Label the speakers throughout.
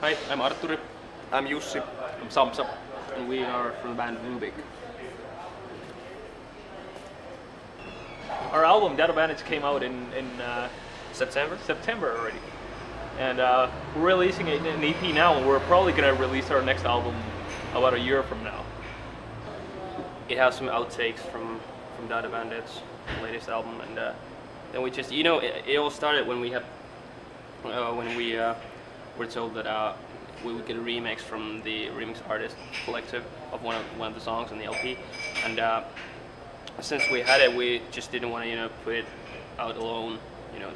Speaker 1: Hi, I'm Arturi.
Speaker 2: I'm Jussi.
Speaker 1: I'm Samsa. And we are from the band Rubik. Our album, Data Bandits, came out in
Speaker 2: September?
Speaker 1: September already. And we're releasing it in an EP now, and we're probably going to release our next album about a year from now.
Speaker 2: It has some outtakes from Data Bandits, the latest album, and then we just, it all started when we were told that we would get a remix from the remix artist collective of one of the songs on the LP, and since we had it, we just didn't want to put it out alone,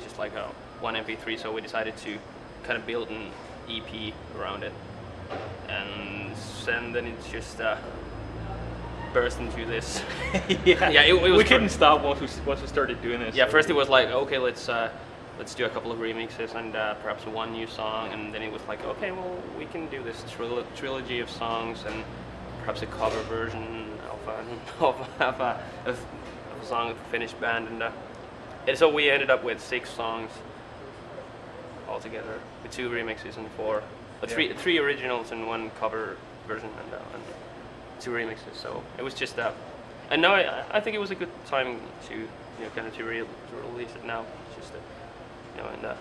Speaker 2: just like one MP3. So we decided to kind of build an EP around it, and then it just burst into this.
Speaker 1: Yeah, it was. We couldn't stop once we started doing this.
Speaker 2: Yeah, first it was like, okay, let's do a couple of remixes and perhaps one new song, and then it was like, okay, well, we can do this trilogy of songs and perhaps a cover version of a song of a Finnish band, and so we ended up with 6 songs altogether, with 2 remixes and 3 originals and 1 cover version and 2 remixes. So it was just that, and now I think it was a good time to to release it now. It's just in the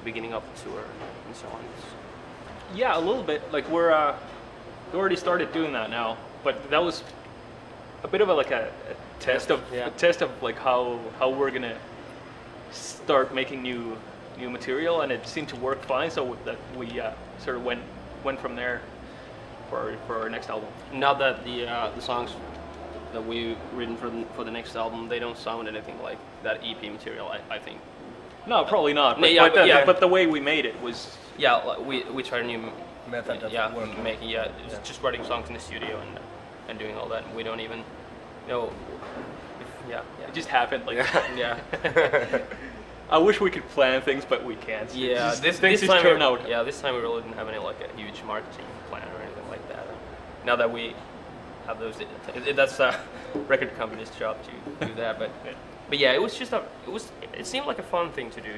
Speaker 2: beginning of the tour and so on.
Speaker 1: Yeah, a little bit. Like we already started doing that now, but that was a bit of a test of like how we're gonna start making new material, and it seemed to work fine. So that we sort of went from there for our next album.
Speaker 2: Now that the songs that we've written for the next album, they don't sound anything like that EP material, I think.
Speaker 1: No, probably not. But, but the way we made it was...
Speaker 2: Yeah, we tried a new
Speaker 3: method of working.
Speaker 2: Just writing songs in the studio and doing all that. We don't even know.
Speaker 1: It just happened like that.
Speaker 2: Yeah.
Speaker 1: I wish we could plan things, but we can't.
Speaker 2: Yeah,
Speaker 1: this time turn out.
Speaker 2: Yeah, this time we really didn't have any like a huge marketing plan or anything like that. Now that we have those, that's a record company's job to do that. But yeah, it was just it seemed like a fun thing to do.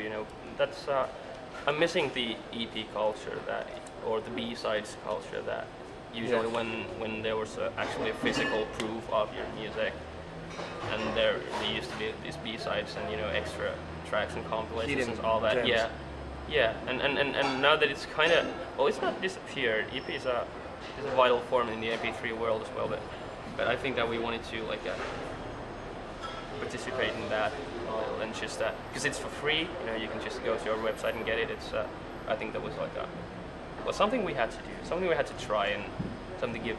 Speaker 2: That's I'm missing the EP culture or the B-sides culture that usually when there was actually a physical proof of your music, and there used to be these B-sides and extra tracks and compilations and all that.
Speaker 3: Gems.
Speaker 2: Yeah, and now that it's kind of, well, it's not disappeared. EP is a vital form in the MP3 world as well, but I think that we wanted to participate in that and just because it's for free. You can just go to our website and get it. It's I think that was something we had to do, something we had to try, and something to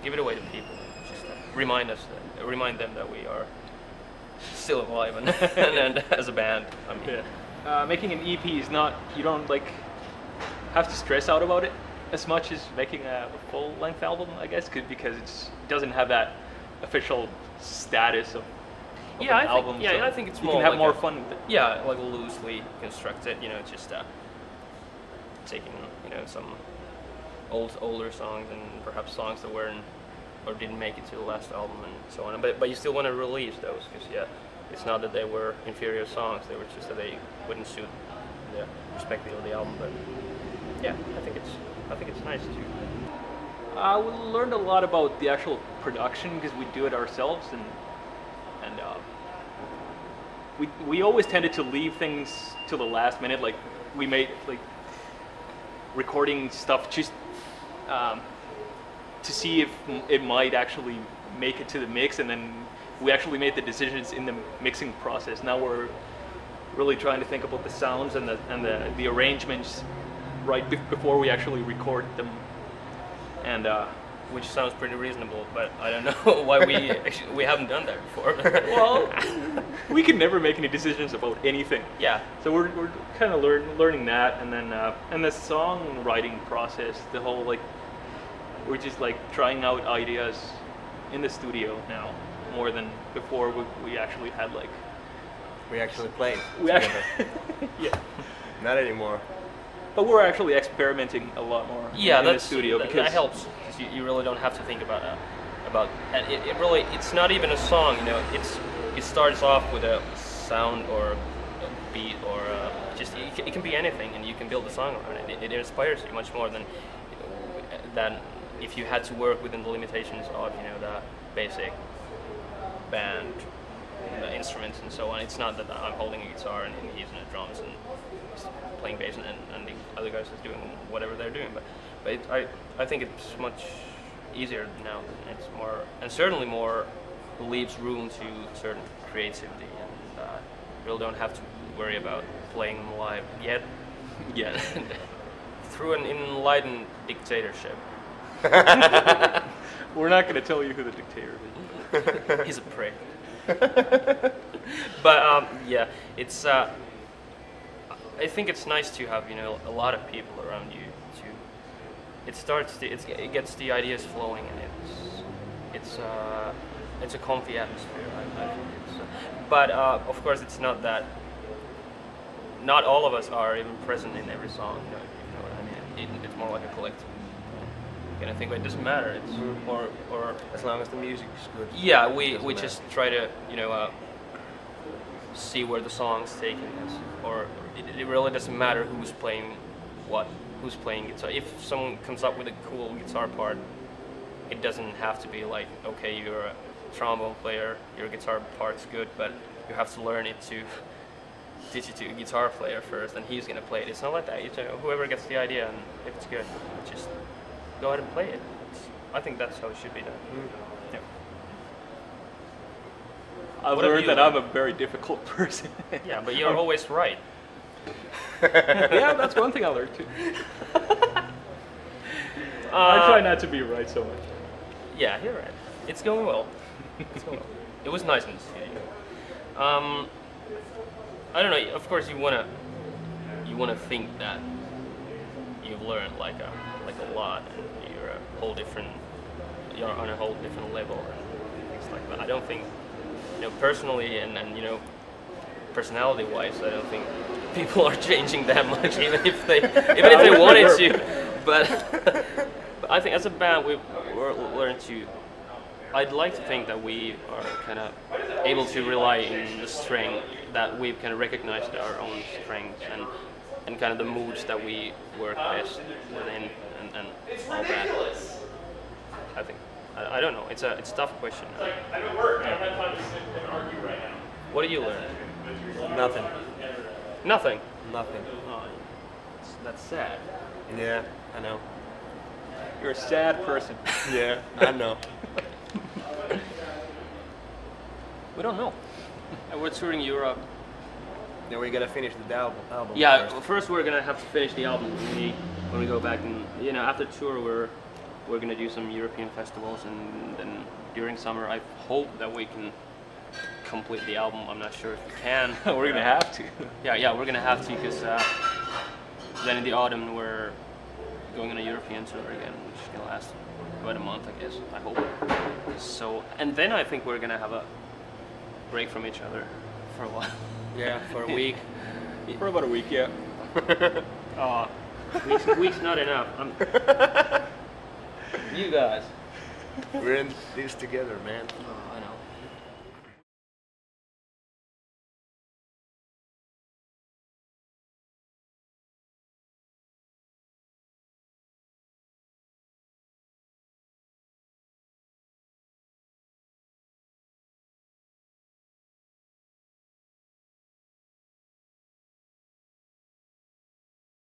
Speaker 2: give it away to people. Just remind them that we are still alive and as a band. I mean,
Speaker 1: making an EP is not, you don't have to stress out about it as much as making a full-length album, I guess, because it doesn't have that official status of an album.
Speaker 2: I think it's more.
Speaker 1: You can have more fun with it.
Speaker 2: Yeah, like loosely constructed. Just taking some older songs and perhaps songs that weren't or didn't make it to the last album and so on. But you still want to release those because it's not that they were inferior songs. They were just that they wouldn't suit the perspective of the album. But yeah, I think it's nice too.
Speaker 1: We learned a lot about the actual production because we do it ourselves, and we always tended to leave things till the last minute. Like we made recording stuff just to see if it might actually make it to the mix, and then we actually made the decisions in the mixing process. Now we're really trying to think about the sounds and the arrangements right before we actually record them, and
Speaker 2: which sounds pretty reasonable, but I don't know why we haven't done that before.
Speaker 1: Well, we can never make any decisions about anything.
Speaker 2: Yeah.
Speaker 1: So we're kind of learning that, and then and the songwriting process, the whole we're just trying out ideas in the studio now more than before. We actually had
Speaker 3: we actually played
Speaker 1: together. Yeah.
Speaker 3: Not anymore.
Speaker 1: But we're actually experimenting a lot more in the studio because
Speaker 2: that helps. You really don't have to think about and it really, it's not even a song. It starts off with a sound or a beat or just it can be anything, and you can build a song around it. It inspires you much more than if you had to work within the limitations of the basic band instruments and so on. It's not that I'm holding a guitar and he's in the drums and he's playing bass and the other guys is doing whatever they're doing. But I think it's much easier now. It's more, and certainly more, leaves room to certain creativity, and you really don't have to worry about playing them live yet. Through an enlightened dictatorship.
Speaker 1: We're not going to tell you who the dictator is.
Speaker 2: He's a prick. But yeah, it's. I think it's nice to have a lot of people around you. It gets the ideas flowing, and it's a comfy atmosphere. I think but of course, it's not that. Not all of us are even present in every song. You know what I mean? It's more like a collective kind of thing. But it doesn't matter. It's or
Speaker 3: as long as the music is good.
Speaker 2: Yeah, we just try to see where the song's taking us, or it really doesn't matter who's playing what, who's playing guitar. If someone comes up with a cool guitar part, it doesn't have to be like, okay, you're a trombone player, your guitar part's good, but you have to learn it to teach it to a guitar player first, and he's gonna play it. It's not like that. Whoever gets the idea, and if it's good, just go ahead and play it. I think that's how it should be done. Yeah.
Speaker 1: I've learned that I'm a very difficult person.
Speaker 2: Yeah, but you're always right.
Speaker 1: Yeah, that's one thing I learned too. I try not to be right so much.
Speaker 2: Yeah, you're right. It's going well. It was nice in the studio. I don't know. Of course, you wanna think that you've learned like a lot, and you're on a whole different level and things like that. I don't think, personally and personality-wise, I don't think people are changing that much, even if they wanted to. But I think as a band, we're learned to. I'd like to think that we are kind of able to rely in the strength that we've kind of recognized our own strengths and kind of the moods that we work best within and all that. I think. I don't know. It's a tough question.
Speaker 1: I'm at work. I don't have time to sit and argue right now.
Speaker 2: What do you learn?
Speaker 3: Nothing.
Speaker 2: Nothing.
Speaker 3: Nothing.
Speaker 2: Oh, that's sad.
Speaker 3: Yeah, I know.
Speaker 1: You're a sad person.
Speaker 3: Yeah, I know.
Speaker 2: We don't know. And we're touring Europe.
Speaker 3: Then we gotta finish the album.
Speaker 2: Yeah, first we're gonna have to finish the album when we go back, and after tour we're gonna do some European festivals, and then during summer I hope that we can complete the album. I'm not sure if we can.
Speaker 1: We're gonna have to.
Speaker 2: Yeah, we're gonna have to, because then in the autumn we're going on a European tour again, which is gonna last about a month, I guess. I hope. So, and then I think we're gonna have a break from each other for a while.
Speaker 3: Yeah, for a week.
Speaker 1: For about a week, yeah.
Speaker 2: Week's not enough. You guys.
Speaker 3: We're in this together, man.
Speaker 2: Oh, I know.